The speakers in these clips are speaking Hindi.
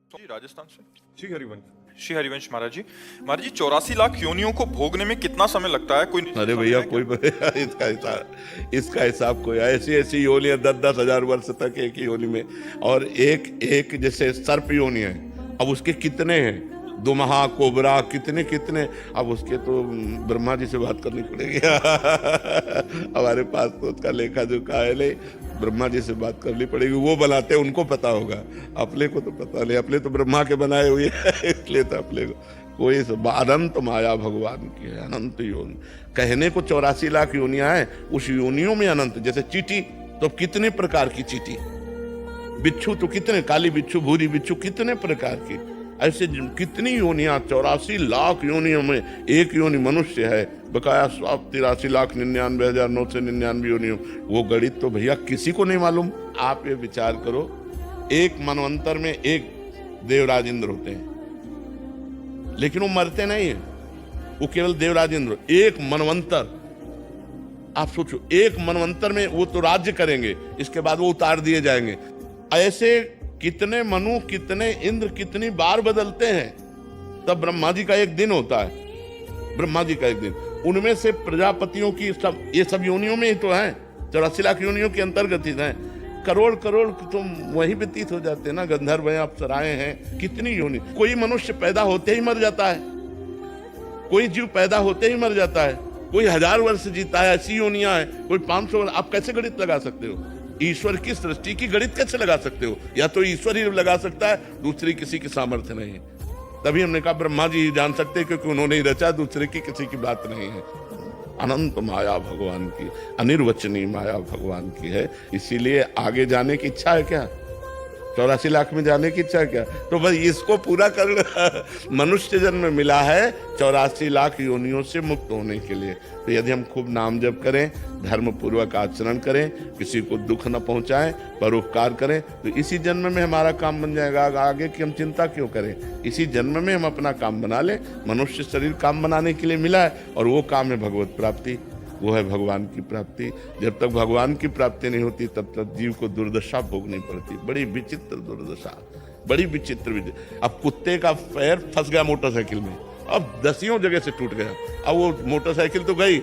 जी राजस्थान से श्री हरिवंश। श्री हरिवंश महाराज जी। महाराज जी 84 लाख योनियों को भोगने में कितना समय लगता है? कोई अरे भैया कोई इसका हिसाब कोई ऐसी ऐसी योनियां 10-10 हजार वर्ष तक एक ही योनि में, और एक जैसे सर्प योनि है, अब उसके कितने हैं, दुमहा कोबरा कितने कितने, अब उसके तो ब्रह्मा जी से बात करनी पड़ेगी हमारे पास तो उसका लेखा जोखा है नहीं, ब्रह्मा जी से बात करनी पड़ेगी, वो बनाते हैं उनको पता होगा, अपने को तो पता नहीं, अपने तो ब्रह्मा के बनाए हुए इसलिए तो अपने को कोई अनंत माया भगवान की है, अनंत योनि। कहने को 84 लाख योनियां हैं, उस योनियों में अनंत। जैसे चींटी तो कितने प्रकार की चींटी, बिच्छू तो कितने, काली बिच्छू भूरी बिच्छू कितने प्रकार की, ऐसे कितनी योनियां, 84 लाख योनियों में एक योनि मनुष्य है, बकाया 83,99,999 योनियों। वो गणित तो भैया किसी को नहीं मालूम। आप ये विचार करो, एक मनवंतर में एक देवराज इंद्र होते हैं, लेकिन वो मरते नहीं है, वो केवल देवराज इंद्र। एक मनवंतर, आप सोचो, एक मनवंतर में वो तो राज्य करेंगे, इसके बाद वो उतार दिए जाएंगे। ऐसे कितने मनु, कितने इंद्र, कितनी बार बदलते हैं। तब ब्रह्मा जी का एक दिन होता है, ब्रह्मा जी का एक दिन, उनमें से प्रजापतियों की सब, ये सब योनियों में ही तो है, 84 लाख योनियों के अंतर्गत ही है। करोड़ करोड़ तो वहीं व्यतीत हो जाते हैं ना, गंधर्व हैं, अप्सराएं हैं, कितनी योनि। कोई मनुष्य पैदा होते ही मर जाता है, कोई जीव पैदा होते ही मर जाता है, कोई 1000 वर्ष जीता है, ऐसी योनियां हैं, कोई 500 वर्ष। आप कैसे गणित लगा सकते हो? ईश्वर की सृष्टि की गणित कैसे लगा सकते हो? या तो ईश्वर ही लगा सकता है, दूसरी किसी की सामर्थ्य नहीं है। तभी हमने कहा ब्रह्मा जी ही जान सकते हैं, क्योंकि उन्होंने ही रचा, दूसरे की किसी की बात नहीं है। अनंत माया भगवान की, अनिर्वचनीय माया भगवान की है। इसीलिए आगे जाने की इच्छा है क्या? 84 लाख में जाने की इच्छा है क्या? तो बस इसको पूरा करना मनुष्य जन्म मिला है 84 लाख योनियों से मुक्त होने के लिए। तो यदि हम खूब नाम जप करें, धर्म पूर्वक आचरण करें, किसी को दुख न पहुंचाएं, परोपकार करें, तो इसी जन्म में हमारा काम बन जाएगा। आगे की हम चिंता क्यों करें? इसी जन्म में हम अपना काम बना लें। मनुष्य शरीर काम बनाने के लिए मिला है, और वो काम है भगवत प्राप्ति, वो है भगवान की प्राप्ति। जब तक भगवान की प्राप्ति नहीं होती, तब तक जीव को दुर्दशा भोगनी पड़ती। बड़ी विचित्र दुर्दशा, बड़ी विचित्र। अब कुत्ते का पैर फंस गया मोटरसाइकिल में, अब 10 जगह से टूट गया। अब वो मोटरसाइकिल तो गई,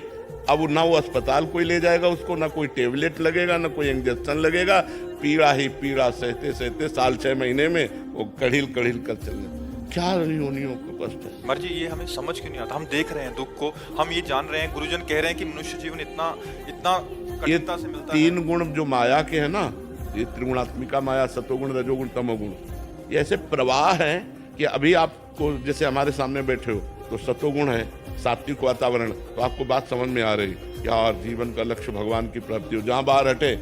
अब ना वो अस्पताल कोई ले जाएगा उसको, ना कोई टेबलेट लगेगा, ना कोई इंजेक्शन लगेगा, पीड़ा ही पीड़ा सहते सहते साल 6 महीने में वो कड़िल कड़िल कर चल गया। क्या योनियों को कष्ट है। महाराज जी ये हमें समझ क्यों नहीं आता? हम देख रहे हैं दुख को, हम ये जान रहे हैं, गुरुजन कह रहे हैं कि मनुष्य जीवन इतना इतना कठिनता से मिलता है। 3 गुण जो माया के है ना, ये त्रिगुणात्मिका माया, सतोगुण, रजोगुण, तमोगुण, ये ऐसे प्रवाह हैं कि अभी आपको, जैसे हमारे सामने बैठे हो तो सतोगुण है, सात्विक वातावरण, तो आपको बात समझ में आ रही कि यार जीवन का लक्ष्य भगवान की प्राप्ति हो। जहाँ बाहर हटे,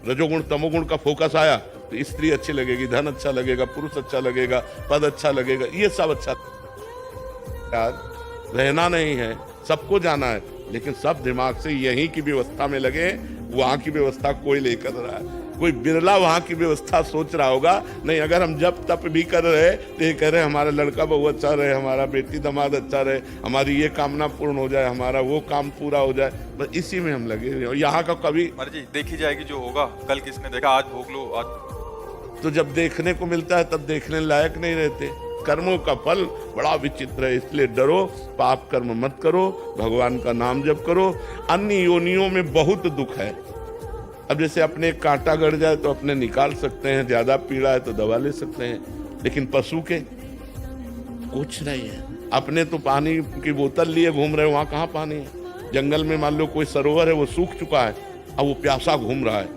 रजोगुण तमोगुण का फोकस आया, तो स्त्री अच्छी लगेगी, धन अच्छा लगेगा, पुरुष अच्छा लगेगा, पद अच्छा लगेगा, ये सब अच्छा। यार रहना नहीं है, सबको जाना है, लेकिन सब दिमाग से यहीं की व्यवस्था में लगे। वहां की व्यवस्था कोई नहीं कर रहा है, कोई बिरला वहां की व्यवस्था सोच रहा होगा। नहीं, अगर हम जब तप भी कर रहे तो ये कह रहे हमारा लड़का बहू अच्छा रहे, हमारा बेटी दामाद अच्छा रहे, हमारी ये कामना पूर्ण हो जाए, हमारा वो काम पूरा हो जाए, बस इसी में हम लगे हुए। यहाँ का कभी महाराज जी देखी जाएगी जो होगा, कल किसने देखा, आज भोग लो। आज तो जब देखने को मिलता है तब देखने लायक नहीं रहते। कर्मों का फल बड़ा विचित्र है, इसलिए डरो, पाप कर्म मत करो, भगवान का नाम जप करो। अन्य योनियों में बहुत दुख है। अब जैसे अपने कांटा गड़ जाए तो अपने निकाल सकते हैं, ज्यादा पीड़ा है तो दवा ले सकते हैं, लेकिन पशु के कुछ नहीं है। अपने तो पानी की बोतल लिए घूम रहे, वहां कहाँ पानी है? जंगल में मान लो कोई सरोवर है, वो सूख चुका है, अब वो प्यासा घूम रहा है,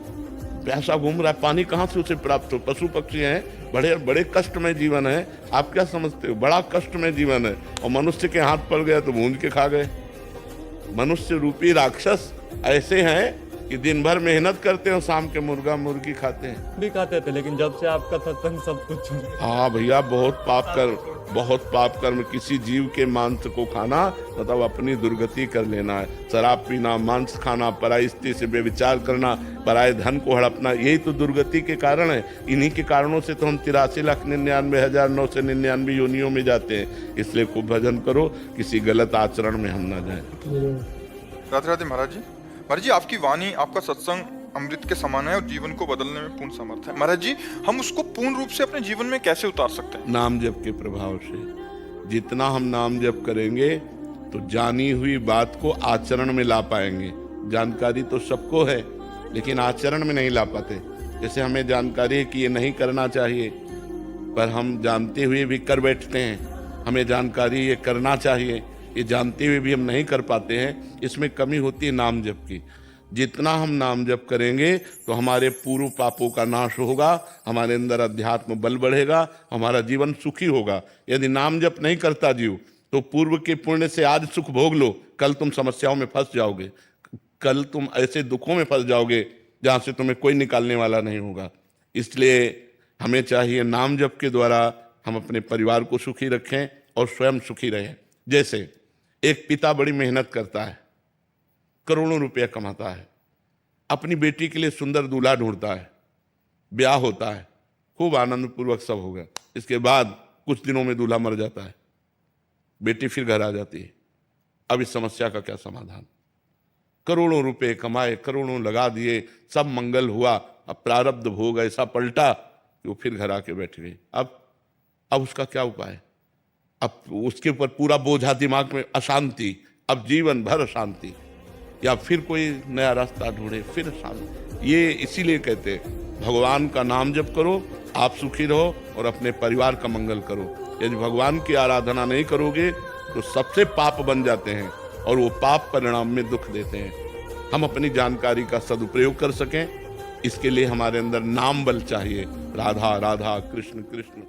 प्यासा घूम रहा है, पानी कहाँ से उसे प्राप्त हो? पशु पक्षी हैं, बड़े बड़े कष्ट में जीवन है। आप क्या समझते हो? बड़ा कष्ट में जीवन है, और मनुष्य के हाथ पड़ गया तो भूंज के खा गए। मनुष्य रूपी राक्षस ऐसे हैं कि दिन भर मेहनत करते हैं, शाम के मुर्गा मुर्गी खाते हैं। भी खाते थे, लेकिन जब से आपका सत्संग सब कुछ। हाँ भैया, बहुत पाप कर्म। किसी जीव के मांस को खाना मतलब अपनी दुर्गति कर लेना है। शराब पीना, मांस खाना, पराई स्त्री से व्यभिचार करना, पराये धन को हड़पना, यही तो दुर्गति के कारण है। इन्हीं के कारणों से तो हम 83,99,999 योनियों में जाते हैं। इसलिए खूब भजन करो, किसी गलत आचरण में हम ना जाएं। राधे राधे महाराज जी। महाराज जी आपकी वाणी, आपका सत्संग अमृत के समान है और जीवन को बदलने में पूर्ण समर्थ है। महाराज जी, हम उसको पूर्ण रूप से अपने जीवन में कैसे उतार सकते हैं? नाम जप के प्रभाव से। जितना हम नाम जप करेंगे तो जानी हुई बात को आचरण में ला पाएंगे। जानकारी तो सबको है लेकिन आचरण में नहीं ला पाते। जैसे हमें जानकारी है कि ये नहीं करना चाहिए, पर हम जानते हुए भी कर बैठते हैं। हमें जानकारी ये करना चाहिए, ये जानते हुए भी हम नहीं कर पाते हैं। इसमें कमी होती है नाम जप की। जितना हम नाम जप करेंगे तो हमारे पूर्व पापों का नाश होगा, हमारे अंदर अध्यात्म बल बढ़ेगा, हमारा जीवन सुखी होगा। यदि नाम जप नहीं करता जीव तो पूर्व के पुण्य से आज सुख भोग लो, कल तुम समस्याओं में फंस जाओगे, कल तुम ऐसे दुखों में फंस जाओगे जहाँ से तुम्हें कोई निकालने वाला नहीं होगा। इसलिए हमें चाहिए नाम जप के द्वारा हम अपने परिवार को सुखी रखें और स्वयं सुखी रहें। जैसे एक पिता बड़ी मेहनत करता है, करोड़ों रुपया कमाता है, अपनी बेटी के लिए सुंदर दूल्हा ढूंढता है, ब्याह होता है, खूब आनंद पूर्वक सब हो गया। इसके बाद कुछ दिनों में दूल्हा मर जाता है, बेटी फिर घर आ जाती है। अब इस समस्या का क्या समाधान? करोड़ों रुपए कमाए, करोड़ों लगा दिए, सब मंगल हुआ, अब प्रारब्ध भोग ऐसा पलटा कि वो फिर घर आके बैठ गई। अब उसका क्या उपाय? अब उसके ऊपर पूरा बोझा दिमाग में, अशांति, अब जीवन भर अशांति, या फिर कोई नया रास्ता ढूंढे, फिर शांति। ये इसीलिए कहते हैं भगवान का नाम जप करो, आप सुखी रहो और अपने परिवार का मंगल करो। यदि भगवान की आराधना नहीं करोगे तो सबसे पाप बन जाते हैं और वो पाप परिणाम में दुख देते हैं। हम अपनी जानकारी का सदुपयोग कर सकें, इसके लिए हमारे अंदर नाम बल चाहिए। राधा राधा, कृष्ण कृष्ण।